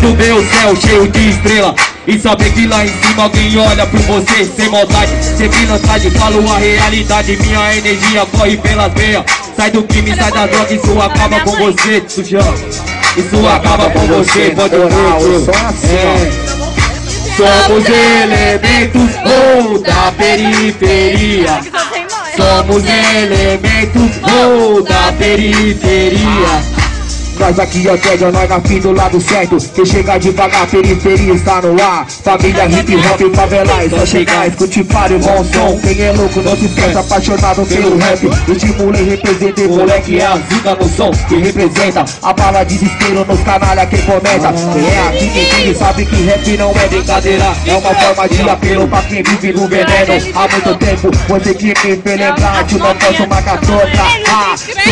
do meu céu cheio de estrela e saber que lá em cima alguém olha por você sem maldade, sem pilantragem, falo a realidade. Minha energia corre pelas veias. Sai do crime, sai da droga, isso acaba com você, sujão. Isso acaba com você, pode ver. Somos elementos da periferia. Somos elementos da periferia. Nós aqui é tédio, nós na fim do lado certo. Quem chega devagar, periferia está no ar. Família hip hop, favela, só chegar, escute para o bom som. Quem é louco não se esqueça, apaixonado pelo rap. Estimula e representa, moleque é a zica no som que representa a bala desespero nos canalha que comenta. Quem é aqui, quem sabe que rap não é brincadeira, é uma forma de apelo pra quem vive no veneno. Há muito tempo, você que me fez lembrar que não posso marcar toda.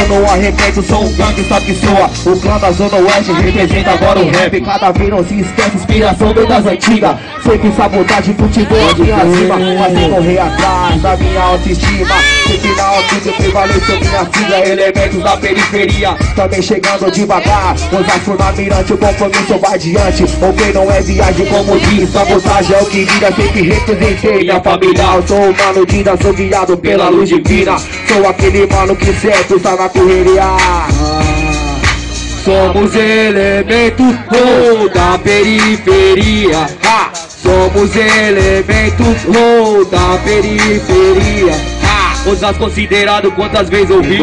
Eu não arrependo, sou um gangue, só que soa. O clã da Zona Oeste representa agora o rap. Cada vez não se esquece, inspiração bem das antigas. Sei que sabotagem, futebol aqui acima, mas sem correr atrás da minha autoestima. Sei que na altura prevaleceu minha sigla. Elementos da periferia, também chegando devagar. Osasco na mirante, o compromisso vai adiante. O que não é viagem, como diz, sabotagem é o que vira. Sempre representei minha família. Eu sou o mano Dinda, sou guiado pela luz divina. Sou aquele mano que sempre está na correria. Somos elementos da periferia. Somos elementos da periferia. Osasco considerado, quantas vezes ouvi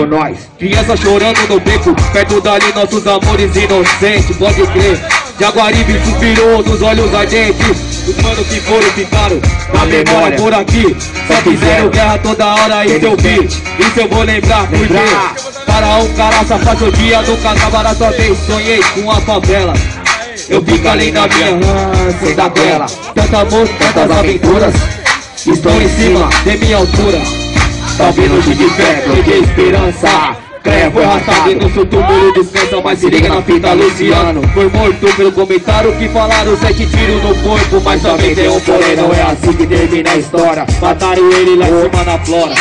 criança chorando no beco, perto dali nossos amores inocentes. Pode crer, Jaguaribe suspirou dos olhos ardentes. Os manos que foram ficaram na memória por aqui. Só fizeram guerra toda hora, isso eu vi, isso eu vou lembrar. Porque para um cara safado, o dia nunca acabará. Só vez sonhei com a favela. Eu fico além da minha sem da tela. Tanto amor, tantas aventuras estão em cima de minha altura. Talvez longe de fé, de esperança. Creia foi arrastado e no seu túmulo descansa. Mas se liga na fita, Luciano foi morto pelo comentário que falaram 7 tiros no corpo. Mas também tem um porém, não é assim que termina a história. Mataram ele lá em cima na flora.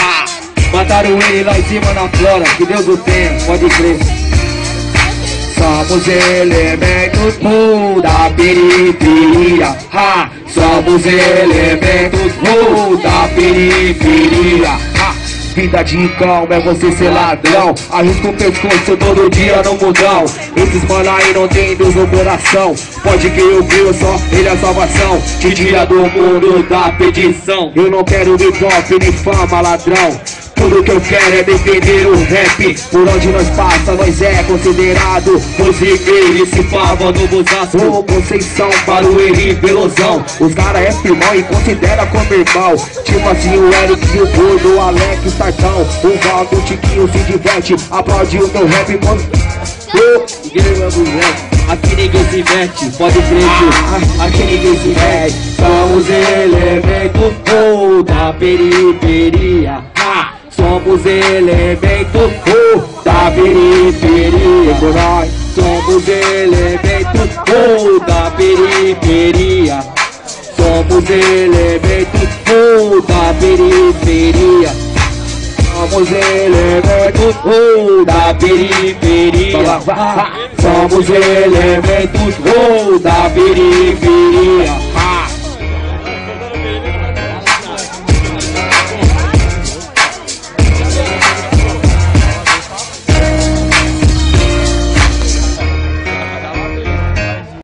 Mataram ele lá em cima na flora. Que Deus o tenha, pode crer. Somos elementos da periferia. Somos elementos da periferia. Vida de cão é você ser ladrão. Arrisca o pescoço todo dia no mundão. Esses mano aí não tem Deus no coração. Pode que eu vi só ele é a salvação. Te tira do mundo da perdição. Eu não quero hip hop nem fama, ladrão. Tudo que eu quero é defender o rap. Por onde nós passa, nós é considerado. Musiqueiro e se fava no Osasco. Ô Conceição, Barueri, Velozão. Os cara é firmão e considera como irmão. Tipo assim o Eric, o Gordo, o Alex, o Sartão. O Valdo, o Tiquinho se diverte. Aplaude o meu rap quando... Aqui ninguém se mete, pode crer. Aqui ninguém se mete. Somos elementos da periferia. Somos elementos da periferia. Somos elementos da periferia. Somos elementos da periferia. Somos elementos da periferia. Somos elementos da periferia.